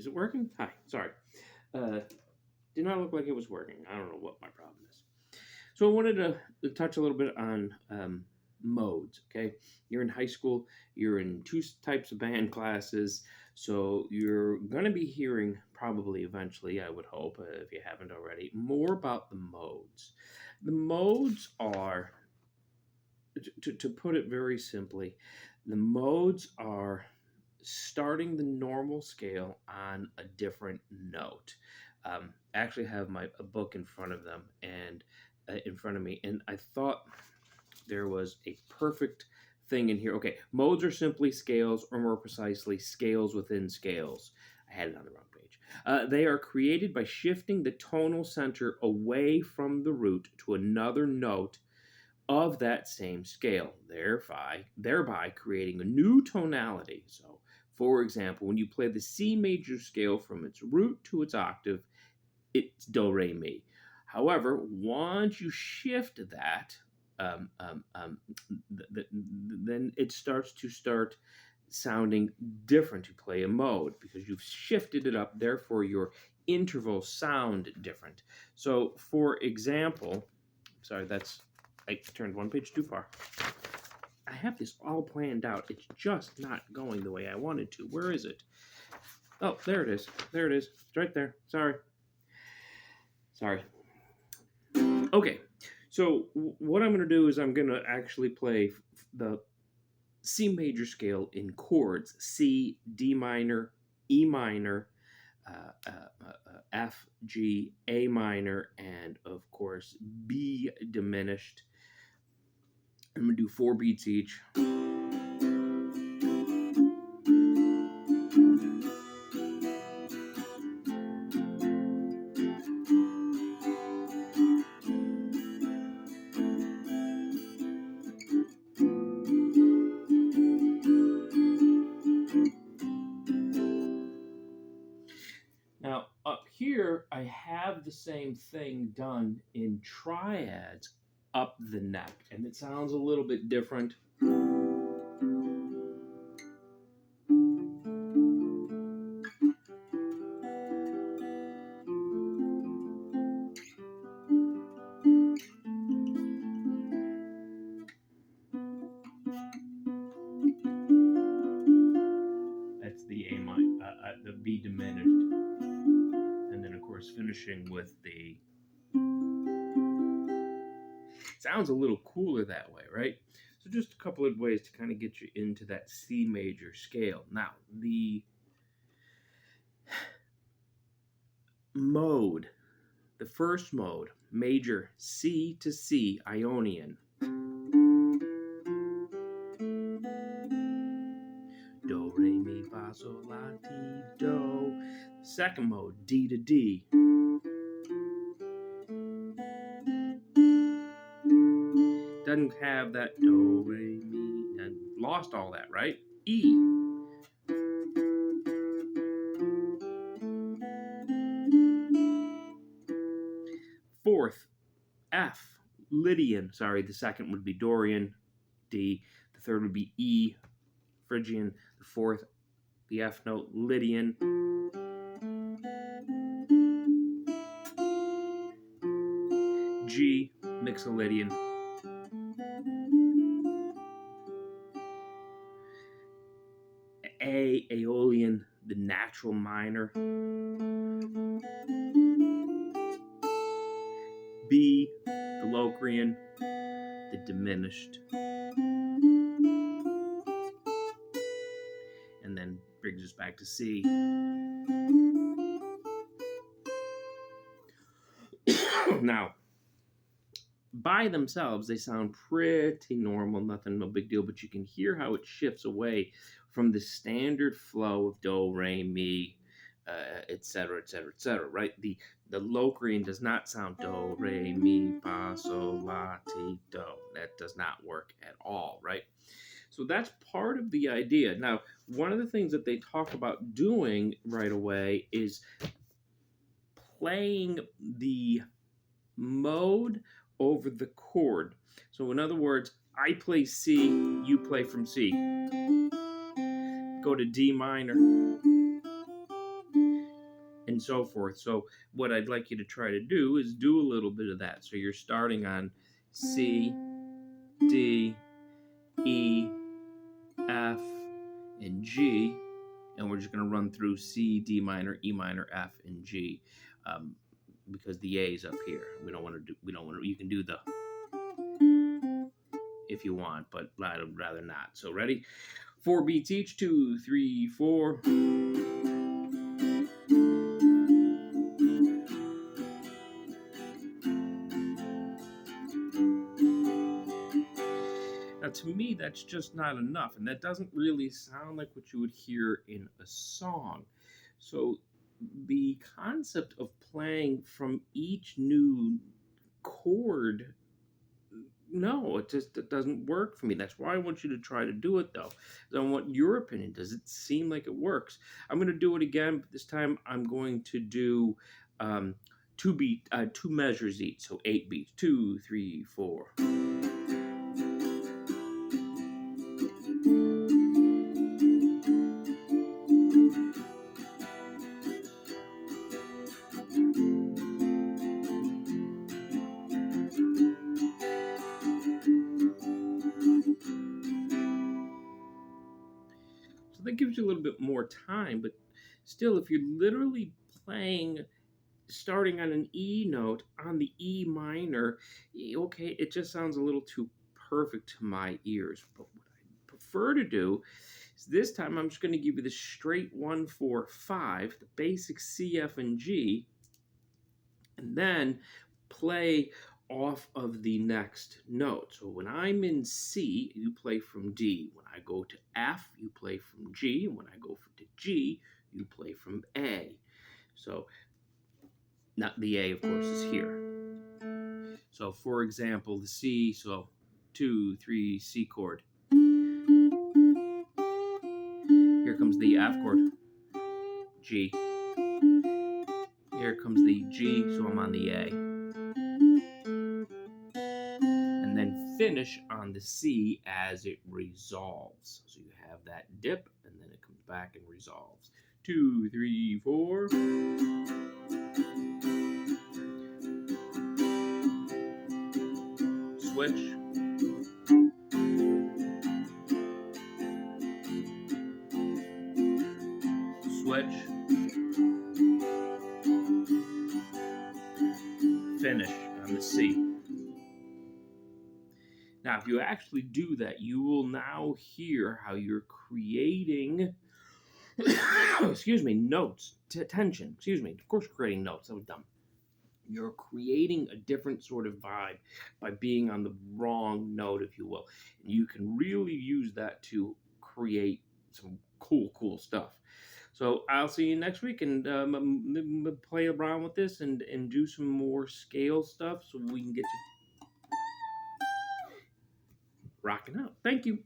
Is it working? Hi, sorry. Uh, did not look like it was working. I don't know what my problem is. So I wanted to touch a little bit on modes. Okay, you're in high school. You're in two types of band classes, so you're going to be hearing probably eventually, I would hope, if you haven't already, more about the modes. The modes are, to put it very simply, the modes are starting the normal scale on a different note. I actually have a book in front of them and in front of me, and I thought there was a perfect thing in here. Okay, modes are simply scales, or more precisely, scales within scales. I had it on the wrong page. They are created by shifting the tonal center away from the root to another note of that same scale, thereby creating a new tonality. So, for example, when you play the C major scale from its root to its octave, it's do re mi. However, once you shift that, um, um, um, then it starts to sounding different. You play a mode because you've shifted it up. Therefore, your intervals sound different. So, for example, sorry, I turned one page too far. I have this all planned out. It's just not going the way I wanted to. Where is it? Oh, there it is. There it is. It's right there. Sorry. Okay. So what I'm going to do is I'm going to actually play the C major scale in chords: C, D minor, E minor, F, G, A minor, and of course B diminished. I'm going to do 4 beats each. Now, up here, I have the same thing done in triads up the neck, and it sounds a little bit different. That's the A minor, the B diminished, and then of course finishing with the. Sounds a little cooler that way, right? So just a couple of ways to kind of get you into that C major scale. Now, the mode, the first mode, major C to C, Ionian. Do, re, mi, fa, sol, la, ti, do. Second mode, D to D. Doesn't have that do, re, mi, and lost all that, right? E. Fourth, F, Lydian. Sorry, the second would be Dorian, D. The third would be E, Phrygian. The fourth, the F note, Lydian. G, Mixolydian. A, Aeolian, the natural minor. B, the Locrian, the diminished. And then brings us back to C. Now, by themselves, they sound pretty normal, nothing, no big deal, but you can hear how it shifts away from the standard flow of do, re, mi, etc., etc., etc., right? The Locrian does not sound do, re, mi, fa, sol, la, ti, do. That does not work at all, right? So that's part of the idea. Now, one of the things that they talk about doing right away is playing the mode over the chord. So in other words, I play C, you play from C. Go to D minor. and so forth. So what I'd like you to try to do is do a little bit of that. So you're starting on C, D, E, F, and G, and we're just going to run through C, D minor, E minor, F, and G, because the A is up here. We don't want to. You can do the if you want, but I'd rather not. So ready? 4 beats each. 2, 3, 4. Now, to me, that's just not enough, and that doesn't really sound like what you would hear in a song. So, the concept of playing from each new chord, no, it doesn't work for me. That's why I want you to try to do it, though. I want your opinion. Does it seem like it works? I'm going to do it again, but this time I'm going to do two measures each, so 8 beats. 2, 3, 4. So that gives you a little bit more time, but still, if you're literally playing, starting on an E note on the E minor, okay, it just sounds a little too perfect to my ears. But what I prefer to do is this time I'm just going to give you the straight 1, 4, 5, the basic C, F, and G, and then play off of the next note. So when I'm in C, you play from D. When I go to F, you play from G. And when I go to G, you play from A. So not the A, of course, is here. So for example, the C, so 2, 3, C chord. Here comes the F chord, G. Here comes the G, so I'm on the A. And then finish on the C as it resolves. So you have that dip, and then it comes back and resolves. 2, 3, 4. Switch. Switch. Finish on the C. Now, if you actually do that, you will now hear how you're creating, excuse me, notes, tension, excuse me. Of course, creating notes. That was dumb. You're creating a different sort of vibe by being on the wrong note, if you will. And you can really use that to create some cool stuff. So I'll see you next week, and play around with this and do some more scale stuff so we can get you rocking out. Thank you.